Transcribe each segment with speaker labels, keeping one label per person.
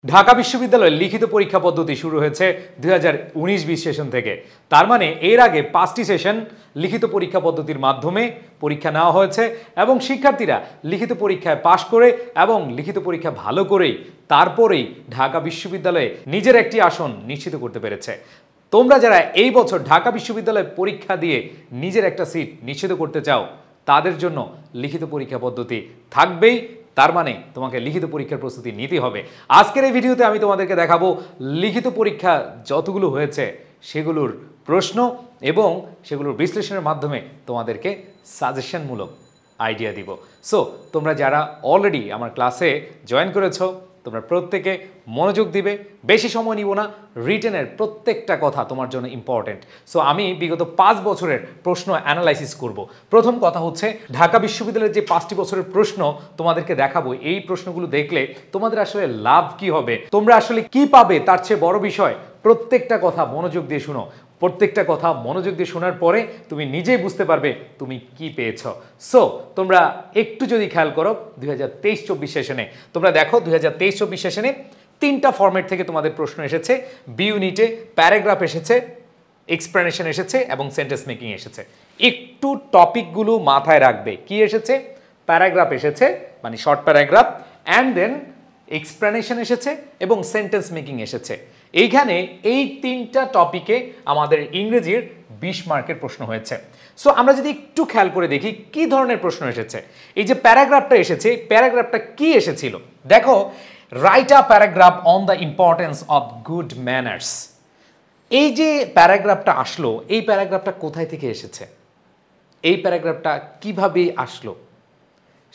Speaker 1: ঢাকা বিশ্ববিদ্যালয়ের লিখিত পরীক্ষা পদ্ধতি শুরু হয়েছে 2019-20 সেশন থেকে। তার মানে এর আগে 5টি সেশন লিখিত পরীক্ষা পদ্ধতির মাধ্যমে পরীক্ষা নেওয়া হয়েছে এবং শিক্ষার্থীরা লিখিত পরীক্ষায় পাশ করে এবং লিখিত পরীক্ষা ভালো করেই তারপরেই ঢাকা বিশ্ববিদ্যালয়ে নিজের একটি আসন নিশ্চিত করতে পেরেছে। তোমরা যারা এই বছর ঢাকা বিশ্ববিদ্যালয়ে পরীক্ষা দিয়ে নিজের একটা সিট নিশ্চিত করতে চাও তাদের জন্য লিখিত পরীক্ষা পদ্ধতি থাকবেই। তার মানে তোমাকে লিখিত পরীক্ষার প্রস্তুতি নিতে হবে। আজকের এই ভিডিওতে আমি তোমাদেরকে দেখাবো লিখিত পরীক্ষা যতগুলো হয়েছে সেগুলোর প্রশ্ন এবং সেগুলোর বিশ্লেষণের মাধ্যমে তোমাদেরকে সাজেশনমূলক আইডিয়া দিব। সো তোমরা যারা অলরেডি আমার ক্লাসে জয়েন করেছো তোমরা প্রত্যেকে মনোযোগ দিবে, বেশি সময় নিব না। রিটেনের প্রত্যেকটা কথা তোমার জন্য ইম্পর্টেন্ট। সো আমি বিগত 5 বছরের প্রশ্ন অ্যানালাইসিস করব। প্রথম কথা হচ্ছে ঢাকা বিশ্ববিদ্যালয়ের যে 5টি বছরের প্রশ্ন তোমাদেরকে দেখাবো, এই প্রশ্নগুলো দেখলে তোমাদের আসলে লাভ কি হবে, তোমরা আসলে কি পাবে তার চেয়ে বড় বিষয় প্রত্যেকটা কথা মনোযোগ দিয়ে শুনো। প্রত্যেকটা কথা মনোযোগ দিয়ে শোনার পরে তুমি নিজেই বুঝতে পারবে তুমি কি পেয়েছো। সো তোমরা একটু যদি খেয়াল করো 2023-24 সেশনে তোমরা দেখো 2023-24 সেশনে 3টা ফরম্যাট থেকে তোমাদের প্রশ্ন এসেছে। বি ইউনিটে প্যারাগ্রাফ এসেছে, এক্সপ্লেনেশন এসেছে এবং সেন্টেন্স মেকিং এসেছে। একটু টপিকগুলো মাথায় রাখবে। কি এসেছে? প্যারাগ্রাফ এসেছে মানে short paragraph, and then explanation এসেছে এবং সেন্টেন্স মেকিং এসেছে। এইখানে এই 3টা টপিকে আমাদের ইংরেজির 20 মার্কের প্রশ্ন হয়েছে। সো আমরা যদি একটু খেয়াল করে দেখি কি ধরনের প্রশ্ন এসেছে। এই যে প্যারাগ্রাফটা এসেছে, প্যারাগ্রাফটা কি এসেছিল দেখো, right a paragraph on the importance of good manners. এই যে প্যারাগ্রাফটা আসলো, এই প্যারাগ্রাফটা কোথায় থেকে এসেছে, এই প্যারাগ্রাফটা কিভাবে আসলো?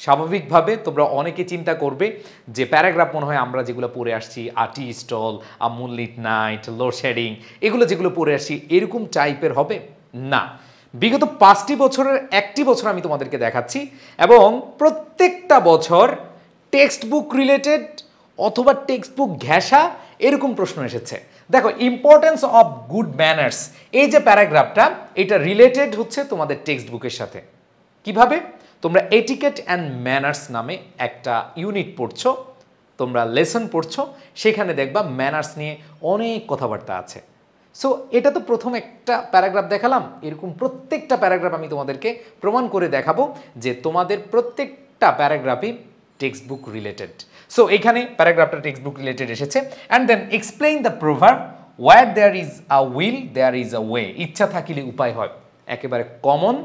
Speaker 1: স্বাভাবিকভাবে তোমরা অনেকে চিন্তা করবে যে প্যারাগ্রাফ মনে হয় আমরা যেগুলো পড়ে আসছি আটি স্টল, আ মুনলিট নাইট, লোডশেডিং, এগুলো যেগুলো পড়ে আসছি এরকম টাইপের হবে না। বিগত 5টি বছরের একটি বছর আমি তোমাদেরকে দেখাচ্ছি এবং প্রত্যেকটা বছর টেক্সট বুক রিলেটেড অথবা টেক্সট বুক ঘেঁষা এরকম প্রশ্ন এসেছে। দেখো, ইম্পর্টেন্স অফ গুড ম্যানার্স, এই যে প্যারাগ্রাফটা এটা রিলেটেড হচ্ছে তোমাদের টেক্সট বুকের সাথে। কিভাবে? তোমরা এটিকেট অ্যান্ড ম্যানার্স নামে একটা ইউনিট পড়ছো, তোমরা লেসন পড়ছো, সেখানে দেখবা ম্যানার্স নিয়ে অনেক কথাবার্তা আছে। সো এটা তো প্রথম একটা প্যারাগ্রাফ দেখালাম, এরকম প্রত্যেকটা প্যারাগ্রাফ আমি তোমাদেরকে প্রমাণ করে দেখাবো যে তোমাদের প্রত্যেকটা প্যারাগ্রাফই টেক্সট বুক রিলেটেড। সো এখানে প্যারাগ্রাফটা টেক্সট বুক রিলেটেড এসেছে। And then explain the proverb where there is a will there is a way. ইচ্ছা থাকিলে উপায় হয়, একেবারে কমন,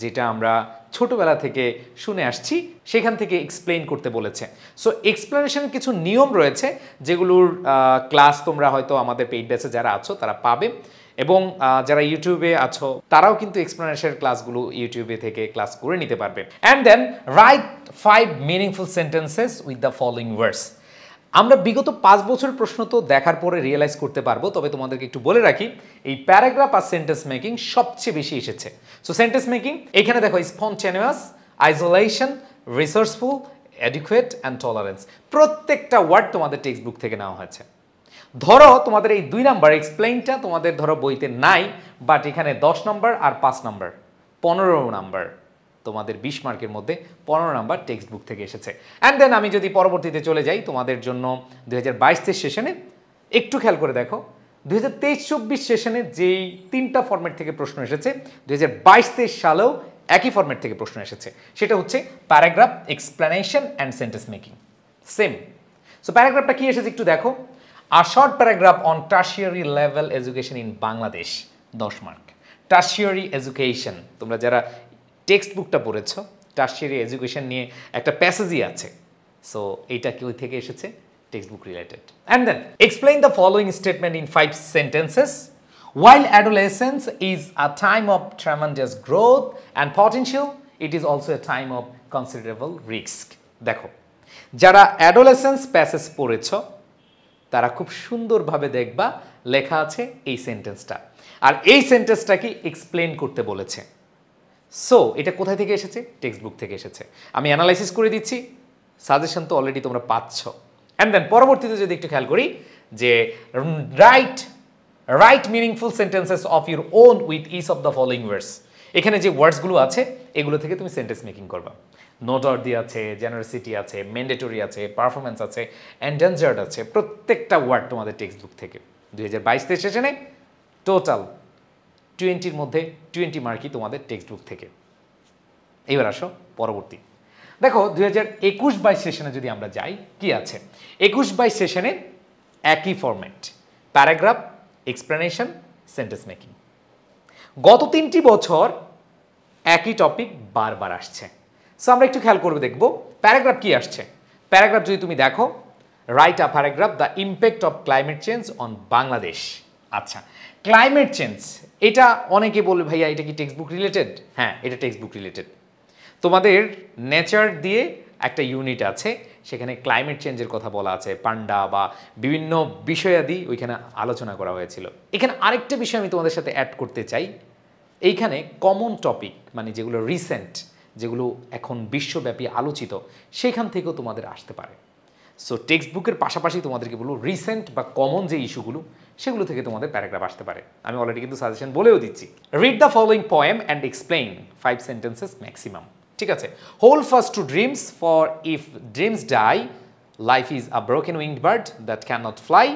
Speaker 1: যেটা আমরা ছোটবেলা থেকে শুনে আসছি, সেখান থেকে এক্সপ্লেইন করতে বলেছে। সো এক্সপ্লেনেশনের কিছু নিয়ম রয়েছে যেগুলোর ক্লাস তোমরা হয়তো আমাদের পেইড ব্যাচে যারা আছো তারা পাবে, এবং যারা ইউটিউবে আছো তারাও কিন্তু এক্সপ্লেনেশনের ক্লাসগুলো ইউটিউবে থেকে ক্লাস করে নিতে পারবে। And then write 5 meaningful sentences with the following words. আমরা বিগত 5 বছর প্রশ্ন তো দেখার পরে রিয়েলাইজ করতে পারবো, তবে তোমাদেরকে একটু বলে রাখি এই প্যারাগ্রাফ আর সেন্টেন্স মেকিং সবচেয়ে বেশি এসেছে। সো সেন্টেন্স মেকিং এখানে দেখো spontaneous, isolation, resourceful, adequate and tolerance, প্রত্যেকটা ওয়ার্ড তোমাদের টেক্সট বুক থেকে নেওয়া হয়েছে। ধরো তোমাদের এই 2 নাম্বার এক্সপ্লেইনটা তোমাদের ধরো বইতে নাই, বাট এখানে 10 নাম্বার আর 5 নাম্বার 15 নাম্বার তোমাদের 20 মার্কের মধ্যে 15 নাম্বার টেক্সট বুক থেকে এসেছে। অ্যান্ড দেন আমি যদি পরবর্তীতে চলে যাই তোমাদের জন্য 2022-23 সেশনে একটু খেয়াল করে দেখো 2023-24 সেশনে যেই 3টা ফরম্যাট থেকে প্রশ্ন এসেছে 2022-23 সালেও একই ফরম্যাট থেকে প্রশ্ন এসেছে। সেটা হচ্ছে paragraph, explanation and sentence making, same. So প্যারাগ্রাফটা কি এসেছে একটু দেখো, a short paragraph on tertiary level education in Bangladesh, 10 mark. Tertiary education, তোমরা যারা টেক্সট বুকটা পড়েছো টারশিয়ারি এডুকেশন নিয়ে একটা প্যাসেজই আছে। সো এইটা কি ওই থেকে এসেছে? Text book related. And then explain the following statement in 5 sentences. While adolescence is a time of tremendous growth and potential, it is also a time of considerable risk. দেখো, যারা অ্যাডোলেসেন্স প্যাসেজ পড়েছো তারা খুব সুন্দরভাবে দেখবা লেখা আছে এই সেন্টেন্সটা, আর এই সেন্টেন্সটাকে এক্সপ্লেন করতে বলেছে। সো এটা কোথায় থেকে এসেছে? টেক্সট বুক থেকে এসেছে। আমি অ্যানালাইসিস করে দিচ্ছি, সাজেশন তো অলরেডি তোমরা পাচ্ছ। অ্যান্ড দেন পরবর্তীতে যদি একটু খেয়াল করি যে write meaningful sentences of your own with each of the following words, এখানে যে ওয়ার্ডসগুলো আছে এগুলো থেকে তুমি সেন্টেন্স মেকিং করবা। নোটওয়ার্দি আছে, জেনারেসিটি আছে, ম্যান্ডেটরি আছে, পারফরমেন্স আছে, এন্ডেঞ্জার্ড আছে, প্রত্যেকটা ওয়ার্ড তোমাদের টেক্সট বুক থেকে। 2022 সেশনে টোটাল 20-র মধ্যে 20 মার্কই তোমাদের টেক্সট বুক থেকে। এবার আসো পরবর্তী। দেখো 2021-22 সেশনে যদি আমরা যাই, কি আছে 21-22 সেশনে একই format, paragraph, explanation, sentence making. গত 3টি বছর একই টপিক বারবার আসছে। সো আমরা একটু খেয়াল করবে দেখব প্যারাগ্রাফ কি আসছে। প্যারাগ্রাফ যদি তুমি দেখো, right a paragraph the impact of climate change on Bangladesh. আচ্ছা, ক্লাইমেট চেঞ্জ এটা অনেকে বলবে ভাইয়া এটা কি টেক্সট বুক রিলেটেড? হ্যাঁ, এটা টেক্সট বুক রিলেটেড। তোমাদের নেচার দিয়ে একটা ইউনিট আছে, সেখানে ক্লাইমেট চেঞ্জের কথা বলা আছে, পান্ডা বা বিভিন্ন বিষয়াদি ওইখানে আলোচনা করা হয়েছিল। এখানে আরেকটা বিষয় আমি তোমাদের সাথে অ্যাড করতে চাই, এইখানে কমন টপিক মানে যেগুলো রিসেন্ট, যেগুলো এখন বিশ্বব্যাপী আলোচিত, সেখান থেকেও তোমাদের আসতে পারে। সো টেক্সট বুকের পাশাপাশি তোমাদেরকে বলবো রিসেন্ট বা কমন যে ইস্যুগুলো, সেগুলো থেকে তোমাদের প্যারাগ্রাফ আসতে পারে। আমি অলরেডি কিন্তু সাজেশন বলেও দিচ্ছি। Read the following poem and explain 5 sentences maximum. ঠিক আছে, hold fast to dreams for if dreams die, life is a broken winged bird that cannot fly,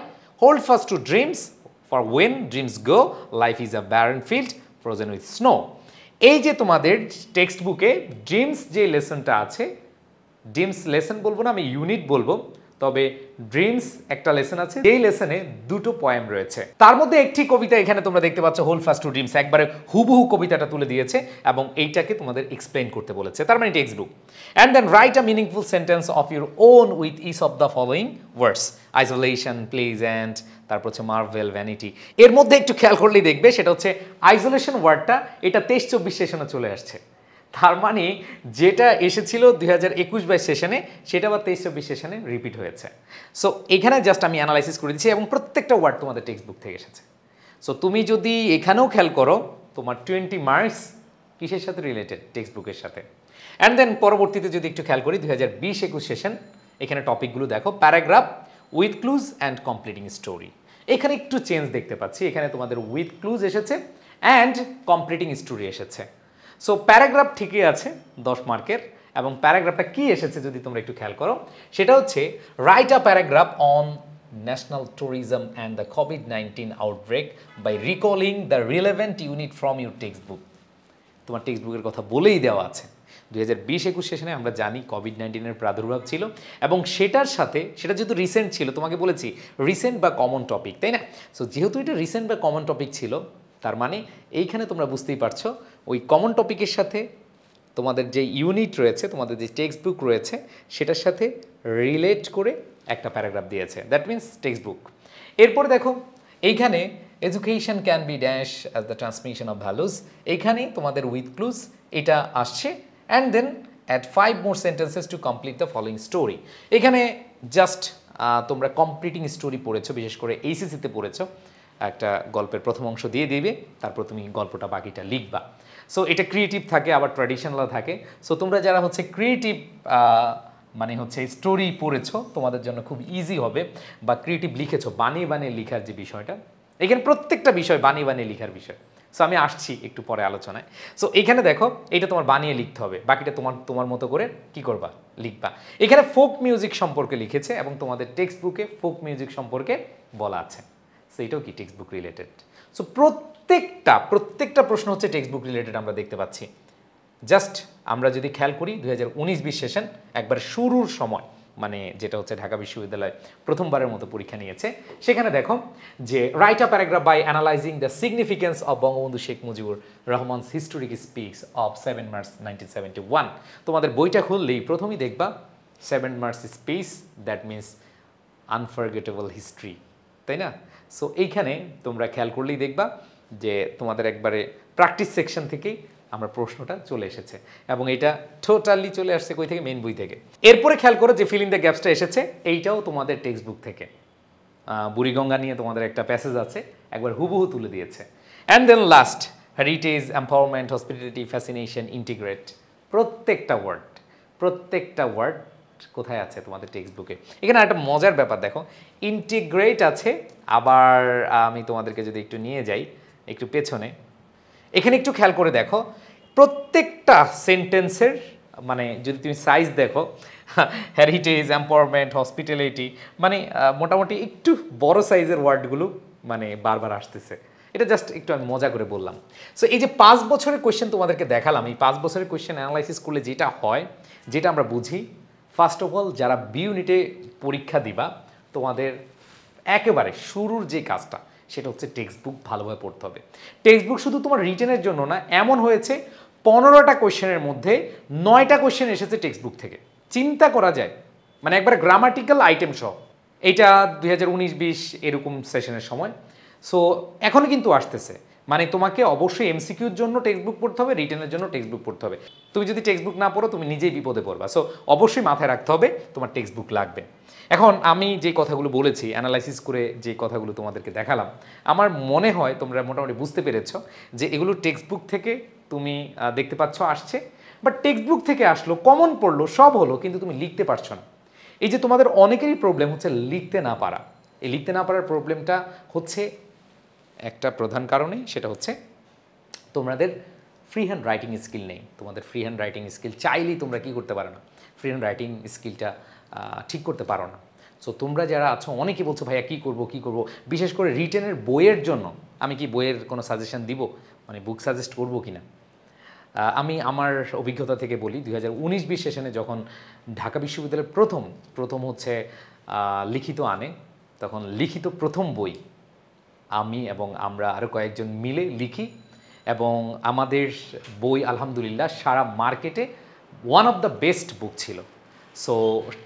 Speaker 1: hold fast to dreams for when dreams go, life is a barren field frozen with snow. এই যে তোমাদের text বুকে dreams যে লেসনটা আছে, dreams lesson বলবো না, আমি unit বলবো, তবে ড্রিমস একটা লেসন আছে, এই লেসনে দুটো পোয়েম রয়েছে। তার মধ্যে একটি কবিতা এখানে তোমরা দেখতে পাচ্ছ, হোল্ড ফাস্ট টু ড্রিমস, একবারে হুবহু কবিতাটা তুলে দিয়েছে এবং এইটাকে তোমাদের এক্সপ্লেইন করতে বলেছে, তার মানে text book. And then write a meaningful sentence of your own with each of the following words, isolation, pleasant, তারপর হচ্ছে মার্ভেল, ভ্যানিটি। এর মধ্যে একটু খেয়াল করলেই দেখবে সেটা হচ্ছে আইসোলেশন ওয়ার্ডটা, এটা 23-24 সেশনে চলে আসছে। তার মানে যেটা এসেছিল 2021-22 সেশনে, সেটা আবার 23-24 সেশনে রিপিট হয়েছে। সো এখানে জাস্ট আমি অ্যানালাইসিস করে দিচ্ছি এবং প্রত্যেকটা ওয়ার্ড তোমাদের টেক্সট বুক থেকে এসেছে। সো তুমি যদি এখানেও খেয়াল করো, তোমার 20 মার্কস কিসের সাথে রিলেটেড? টেক্সট বুকের সাথে। অ্যান্ড দেন পরবর্তীতে যদি একটু খেয়াল করি 2020-21 সেশন, এখানে টপিকগুলো দেখো, paragraph, with clues and completing story. এখানে একটু চেঞ্জ দেখতে পাচ্ছি, এখানে তোমাদের উইথ ক্লুজ এসেছে অ্যান্ড কমপ্লিটিং স্টোরি এসেছে। সো প্যারাগ্রাফ ঠিকই আছে 10 মার্কের, এবং প্যারাগ্রাফটা কি এসেছে যদি তোমরা একটু খেয়াল করো, সেটা হচ্ছে write a paragraph on national tourism and the কোভিড-19 outbreak by recalling the relevant unit from your text book. তোমার টেক্সট বুকের কথা বলেই দেওয়া আছে। 2020-21 সেশনে আমরা জানি কোভিড-19-এর প্রাদুর্ভাব ছিল এবং সেটার সাথে, সেটা যেহেতু রিসেন্ট ছিল, তোমাকে বলেছি রিসেন্ট বা কমন টপিক, তাই না? সো যেহেতু এটা রিসেন্ট বা কমন টপিক ছিল, তার মানে এইখানে তোমরা বুঝতেই পারছো ওই কমন টপিকের সাথে তোমাদের যে ইউনিট রয়েছে, তোমাদের যে টেক্সট বুক রয়েছে, সেটার সাথে রিলেট করে একটা প্যারাগ্রাফ দিয়েছে, দ্যাট মিনস টেক্সট বুক। এরপরে দেখো এইখানে education can be dash as the transmission of values, এইখানে তোমাদের উইথ ক্লুজ এটা আসছে। And then add 5 more sentences to complete the following story. এখানে জাস্ট তোমরা কমপ্লিটিং স্টোরি পড়েছো, বিশেষ করে এইচএসসিতে পড়েছো, একটা গল্পের প্রথম অংশ দিয়ে দিবে, তারপর তুমি গল্পটা বাকিটা লিখবা। সো এটা ক্রিয়েটিভ থাকে, আবার ট্র্যাডিশনাল থাকে। সো তোমরা যারা হচ্ছে ক্রিয়েটিভ মানে হচ্ছে স্টোরি পড়েছো, তোমাদের জন্য খুব ইজি হবে, বা ক্রিয়েটিভ লিখেছো, বানিয়ে বানিয়ে লেখার যে বিষয়টা, এখানে প্রত্যেকটা বিষয় বানিয়ে বানিয়ে লেখার বিষয়। সো আমি আসছি একটু পরে আলোচনায়। সো এখানে দেখো এটা তোমার বানিয়ে লিখতে হবে, বাকিটা তোমার মতো করে কি করবা, লিখবা। এখানে ফোক মিউজিক সম্পর্কে লিখেছে এবং তোমাদের টেক্সট বুকে ফোক মিউজিক সম্পর্কে বলা আছে। সো এটাও কি টেক্সট বুক রিলেটেড। সো প্রত্যেকটা প্রশ্ন হচ্ছে টেক্সট বুক রিলেটেড আমরা দেখতে পাচ্ছি। জাস্ট আমরা যদি খেয়াল করি 2019-20 সেশন একবার শুরুর সময়, মানে যেটা হচ্ছে ঢাকা বিশ্ববিদ্যালয় প্রথমবারের মতো পরীক্ষা নিয়েছে, সেখানে দেখো যে write a paragraph by analysing the significance of Bangabandhu Sheikh Mujibur Rahman's historic speech of 7 March 1971। তোমাদের বইটা খুললেই প্রথমেই দেখবা 7 March speech, that means unforgettable history, তাই না? সো এইখানে তোমরা খেয়াল করলেই দেখবা যে তোমাদের একবারে প্র্যাকটিস সেকশন থেকেই আমরা প্রশ্নটা চলে এসেছে, এবং এটা টোটালি চলে আসছে কই থেকে, মেইন বই থেকে। এরপরে খেয়াল করো যে ফিল ইন দ্য গ্যাপসটা এসেছে, এইটাও তোমাদের টেক্সট বুক থেকে। বুড়িগঙ্গা নিয়ে তোমাদের একটা প্যাসেজ আছে, একবার হুবহু তুলে দিয়েছে। And then last heritage, empowerment, hospitality, fascination, integrate, প্রত্যেকটা ওয়ার্ড কোথায় আছে তোমাদের টেক্সট বুকে। এখানে একটা মজার ব্যাপার দেখো, ইন্টিগ্রেট আছে, আবার আমি তোমাদেরকে যদি একটু নিয়ে যাই একটু পেছনে, এখানে একটু খেয়াল করে দেখো প্রত্যেকটা সেন্টেন্সের মানে যদি তুমি সাইজ দেখো, হেরিটেজ, এম্পাওয়ারমেন্ট, হসপিটালিটি, মানে মোটামুটি একটু বড় সাইজের ওয়ার্ডগুলো মানে বারবার আসতেছে। এটা জাস্ট একটু আমি মজা করে বললাম। সো এই যে 5 বছরের কোয়েশ্চেন তোমাদেরকে দেখালাম, এই 5 বছরের কোয়েশ্চেন অ্যানালাইসিস করলে যেটা হয়, যেটা আমরা বুঝি, ফার্স্ট অফ অল যারা বি ইউনিটে পরীক্ষা দিবা, তোমাদের একেবারে শুরুর যে কাজটা সেটা হচ্ছে টেক্সট বুক ভালোভাবে পড়তে হবে। টেক্সট বুক শুধু তোমার রিটেনের জন্য না, এমন হয়েছে 15টা কোয়েশ্চেনের মধ্যে 9টা কোয়েশ্চেন এসেছে টেক্সট বুক থেকে। চিন্তা করা যায়, মানে একবারে গ্রামাটিক্যাল আইটেম সহ। এইটা 2019-20 এরকম সেশনের সময়। সো এখনও কিন্তু আসতেছে, মানে তোমাকে অবশ্যই এমসিকিউর জন্য টেক্সট বুক পড়তে হবে, রিটেনের জন্য টেক্সট বুক পড়তে হবে। তুমি যদি টেক্সট বুক না পড়ো তুমি নিজেই বিপদে পড়বা। সো অবশ্যই মাথায় রাখতে হবে তোমার টেক্সট বুক লাগবে। এখন আমি যে কথাগুলো বলেছি, অ্যানালাইসিস করে যে কথাগুলো তোমাদেরকে দেখালাম, আমার মনে হয় তোমরা মোটামুটি বুঝতে পেরেছ যে এগুলো টেক্সট বুক থেকে তুমি দেখতে পাচ্ছ আসছে। বাট টেক্সট বুক থেকে আসলো, কমন পড়লো, সব হলো, কিন্তু তুমি লিখতে পারছো না। এই যে তোমাদের অনেকেরই প্রবলেম হচ্ছে লিখতে না পারা। এই লিখতে না পারার প্রবলেমটা হচ্ছে একটা প্রধান কারণে, সেটা হচ্ছে তোমাদের ফ্রি হ্যান্ড রাইটিং স্কিল নেই। তোমাদের ফ্রি হ্যান্ড রাইটিং স্কিল চাইলেই তোমরা কী করতে পারো না, ফ্রি হ্যান্ড রাইটিং স্কিলটা ঠিক করতে পারো না। সো তোমরা যারা আছো, অনেকেই বলছো ভাইয়া কী করবো, বিশেষ করে রিটেনের বইয়ের জন্য আমি কি বইয়ের কোনো সাজেশন দিব, মানে বুক সাজেস্ট করবো কি না। আমি আমার অভিজ্ঞতা থেকে বলি, 2019-20 সেশনে যখন ঢাকা বিশ্ববিদ্যালয়ের প্রথম হচ্ছে লিখিত আনে, তখন লিখিত প্রথম বই আমি এবং আমরা আরও কয়েকজন মিলে লিখি, এবং আমাদের বই আলহামদুলিল্লাহ সারা মার্কেটে ওয়ান অফ দ্য বেস্ট বুক ছিল। সো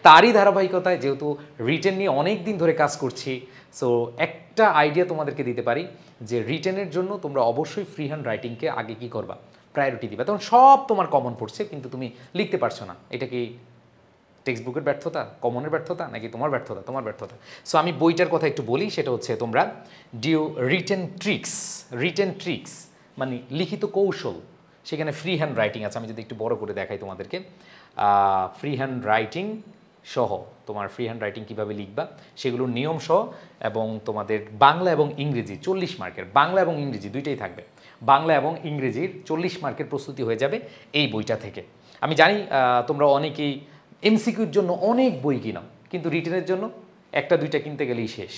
Speaker 1: তারই ধারাবাহিকতায় যেহেতু রিটেন নিয়ে অনেক দিন ধরে কাজ করছি, সো একটা আইডিয়া তোমাদেরকে দিতে পারি যে রিটেনের জন্য তোমরা অবশ্যই ফ্রি হ্যান্ড রাইটিংকে আগে কী করবা, প্রায়োরিটি দিবা। তখন সব তোমার কমন পড়ছে কিন্তু তুমি লিখতে পারছো না। এটা কি টেক্সট বুকের ব্যর্থতা, কমনের ব্যর্থতা, নাকি তোমার ব্যর্থতা? তোমার ব্যর্থতা। সো আমি বইটার কথা একটু বলি, সেটা হচ্ছে তোমরা রিটেন ট্রিক্স মানে লিখিত কৌশল, সেখানে ফ্রি হ্যান্ড রাইটিং আছে। আমি যদি একটু বড় করে দেখাই তোমাদেরকে, ফ্রি হ্যান্ড রাইটিং সহ তোমার ফ্রি হ্যান্ড রাইটিং কীভাবে লিখবা সেগুলোর নিয়ম সহ, এবং তোমাদের বাংলা এবং ইংরেজি 40 মার্কের, বাংলা এবং ইংরেজি দুইটাই থাকবে, বাংলা এবং ইংরেজির 40 মার্কের প্রস্তুতি হয়ে যাবে এই বইটা থেকে। আমি জানি তোমরা অনেকেই এমসিকিউর জন্য অনেক বই কিনো, কিন্তু রিটেনের জন্য একটা দুইটা কিনতে গেলেই শেষ।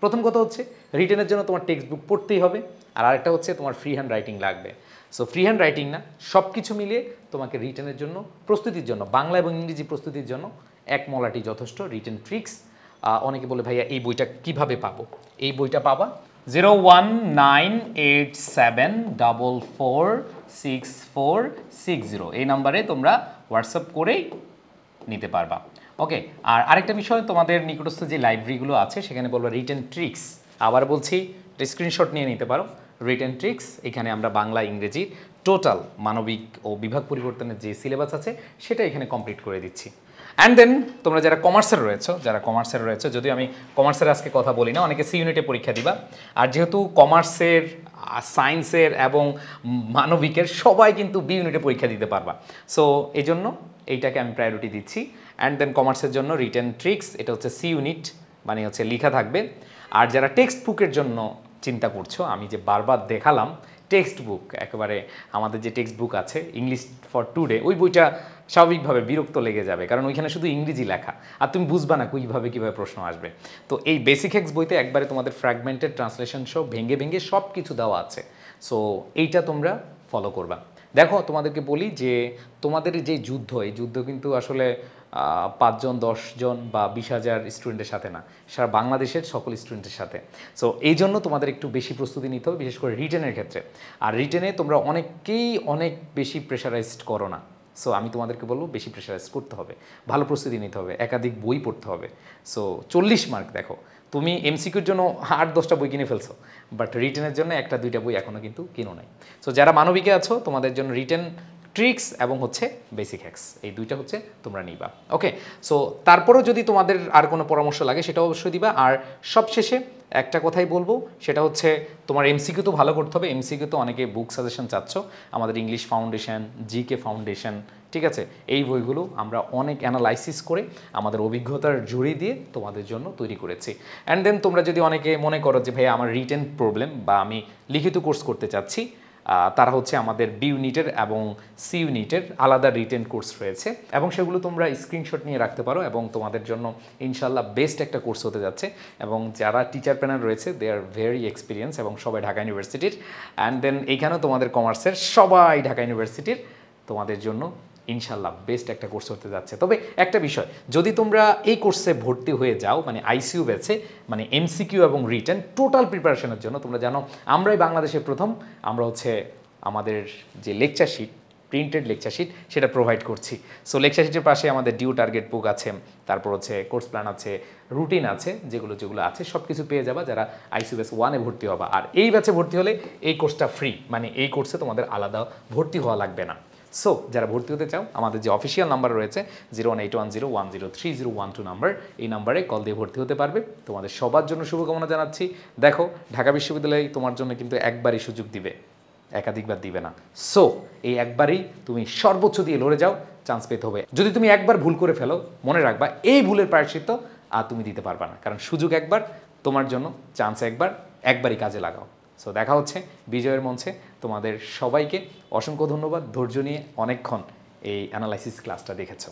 Speaker 1: প্রথম কথা হচ্ছে রিটেনের জন্য তোমার টেক্সট বুক পড়তেই হবে, আর আরেকটা হচ্ছে তোমার ফ্রি হ্যান্ড রাইটিং লাগবে। সো ফ্রি হ্যান্ড রাইটিং না, সব কিছু মিলিয়ে তোমাকে রিটেনের জন্য প্রস্তুতির জন্য, বাংলা এবং ইংরেজি প্রস্তুতির জন্য এক মলাটি যথেষ্ট, রিটেন ট্রিক্স। অনেকে বলে ভাইয়া এই বইটা কিভাবে পাবো? এই বইটা পাবা 01987446460 এই নাম্বারে তোমরা হোয়াটসঅ্যাপ করেই নিতে পারবা। ওকে, আর আরেকটা বিষয়, তোমাদের নিকটস্থ যে লাইব্রেরিগুলো আছে সেখানে বলবো রিটেন ট্রিক্স, আবার বলছি স্ক্রিনশট নিয়ে নিতে পারো। রিটেন ট্রিক্স, এখানে আমরা বাংলা ইংরেজির টোটাল মানবিক ও বিভাগ পরিবর্তনের যে সিলেবাস আছে সেটা এখানে কমপ্লিট করে দিচ্ছি। অ্যান্ড দেন তোমরা যারা কমার্সের রয়েছে, যদিও আমি কমার্সের আজকে কথা বলি না, অনেকে সি ইউনিটে পরীক্ষা দিবা, আর যেহেতু কমার্সের, সায়েন্সের এবং মানবিকের সবাই কিন্তু বি ইউনিটে পরীক্ষা দিতে পারবা। সো এই জন্য এইটাকে আমি প্রায়োরিটি দিচ্ছি। অ্যান্ড দেন কমার্সের জন্য রিটেন ট্রিক্স, এটা হচ্ছে সি ইউনিট, মানে হচ্ছে লেখা থাকবে। আর যারা টেক্সট বুকের জন্য চিন্তা করছো, আমি যে বারবার দেখালাম টেক্সট বুক, একেবারে আমাদের যে টেক্সট বুক আছে ইংলিশ ফর টুডে, ওই বইটা স্বাভাবিকভাবে বিরক্ত লেগে যাবে, কারণ ওইখানে শুধু ইংরেজি লেখা, আর তুমি বুঝবা না কীভাবে প্রশ্ন আসবে। তো এই বেসিক হেক্স বইতে একবারে তোমাদের ফ্র্যাগমেন্টেড ট্রান্সলেশন সব ভেঙে সব কিছু দেওয়া আছে। সো এইটা তোমরা ফলো করবা। দেখো তোমাদেরকে বলি যে তোমাদের যে যুদ্ধ, এই যুদ্ধ কিন্তু আসলে 5 জন 10 জন বা 20,000 স্টুডেন্টের সাথে না, সারা বাংলাদেশের সকল স্টুডেন্টের সাথে। সো এই জন্য তোমাদের একটু বেশি প্রস্তুতি নিতে হবে, বিশেষ করে রিটেনের ক্ষেত্রে। আর রিটেনে তোমরা অনেককেই অনেক বেশি প্রেশারাইজড করো না। সো আমি তোমাদেরকে বলবো বেশি প্রেশারাইজ করতে হবে, ভালো প্রস্তুতি নিতে হবে, একাধিক বই পড়তে হবে। সো 40 মার্ক, দেখো তুমি এমসিকিউর জন্য 8-10টা বই কিনে ফেলছো, বাট রিটেনের জন্য 1-2টা বই এখনও কিন্তু কিনো নাই। সো যারা মানবিকে আছো তোমাদের জন্য রিটেন ট্রিক্স এবং হচ্ছে বেসিক হ্যাক্স, এই দুইটা হচ্ছে তোমরা নিবা। ওকে, সো তারপরেও যদি তোমাদের আর কোনো পরামর্শ লাগে সেটা অবশ্যই দিবা। আর সবশেষে একটা কথাই বলবো, সেটা হচ্ছে তোমার এমসিকিউ তো ভালো করতে হবে। এমসিকিউ তো অনেকে বুক সাজেশন চাচ্ছ, আমাদের ইংলিশ ফাউন্ডেশন, জিকে ফাউন্ডেশন, ঠিক আছে, এই বইগুলো আমরা অনেক অ্যানালাইসিস করে আমাদের অভিজ্ঞতার জুড়ে দিয়ে তোমাদের জন্য তৈরি করেছি। অ্যান্ড দেন তোমরা যদি অনেকে মনে করো যে ভাই আমার রিটেন প্রবলেম বা আমি লিখিত কোর্স করতে চাচ্ছি, তারা হচ্ছে আমাদের বি ইউনিটের এবং সি ইউনিটের আলাদা রিটেন কোর্স রয়েছে এবং সেগুলো তোমরা স্ক্রিনশট নিয়ে রাখতে পারো এবং তোমাদের জন্য ইনশাল্লাহ বেস্ট একটা কোর্স হতে যাচ্ছে এবং যারা টিচার প্যানেল রয়েছে দে আর ভেরি এক্সপিরিয়েন্স এবং সবাই ঢাকা ইউনিভার্সিটির অ্যান্ড দেন এইখানেও তোমাদের কমার্সের সবাই ঢাকা ইউনিভার্সিটির তোমাদের জন্য ইনশাল্লাহ বেস্ট একটা কোর্স হতে যাচ্ছে। তবে একটা বিষয়, যদি তোমরা এই কোর্সে ভর্তি হয়ে যাও মানে আইসিইউ ব্যাচে, মানে এমসিকিউ এবং রিটেন টোটাল প্রিপারেশনের জন্য, তোমরা জানো আমরাই বাংলাদেশের প্রথম আমরা হচ্ছে আমাদের যে lecture sheet, printed lecture sheet সেটা প্রোভাইড করছি। সো লেকচার শিটের পাশে আমাদের ডিউ টার্গেট বুক আছে, তারপর হচ্ছে কোর্স প্ল্যান আছে, রুটিন আছে, যেগুলো আছে সব কিছু পেয়ে যাবা যারা আইসিইউ ব্যাচ 1-এ ভর্তি হবা। আর এই ব্যাচে ভর্তি হলে এই কোর্সটা ফ্রি, মানে এই কোর্সে তোমাদের আলাদা ভর্তি হওয়া লাগবে না। সো যারা ভর্তি হতে চাও আমাদের যে অফিসিয়াল নাম্বার রয়েছে 01810103012 নাম্বার, এই নাম্বারে কল দিয়ে ভর্তি হতে পারবে। তোমাদের সবার জন্য শুভকামনা জানাচ্ছি। দেখো ঢাকা বিশ্ববিদ্যালয় তোমার জন্য কিন্তু একবারই সুযোগ দিবে, একাধিকবার দিবে না। সো এই একবারই তুমি সর্বোচ্চ দিয়ে লড়ে যাও, চান্স পেতে হবে। যদি তুমি একবার ভুল করে ফেলো মনে রাখবা এই ভুলের প্রায়শ্চিত্ত আর তুমি দিতে পারবা না, কারণ সুযোগ একবার, তোমার জন্য চান্স একবার, একবারই কাজে লাগাও। সো দেখা হচ্ছে বিজয়ের মঞ্চে। তোমাদের সবাইকে অসংখ্য ধন্যবাদ ধৈর্য নিয়ে অনেকক্ষণ এই অ্যানালাইসিস ক্লাসটা দেখেছো।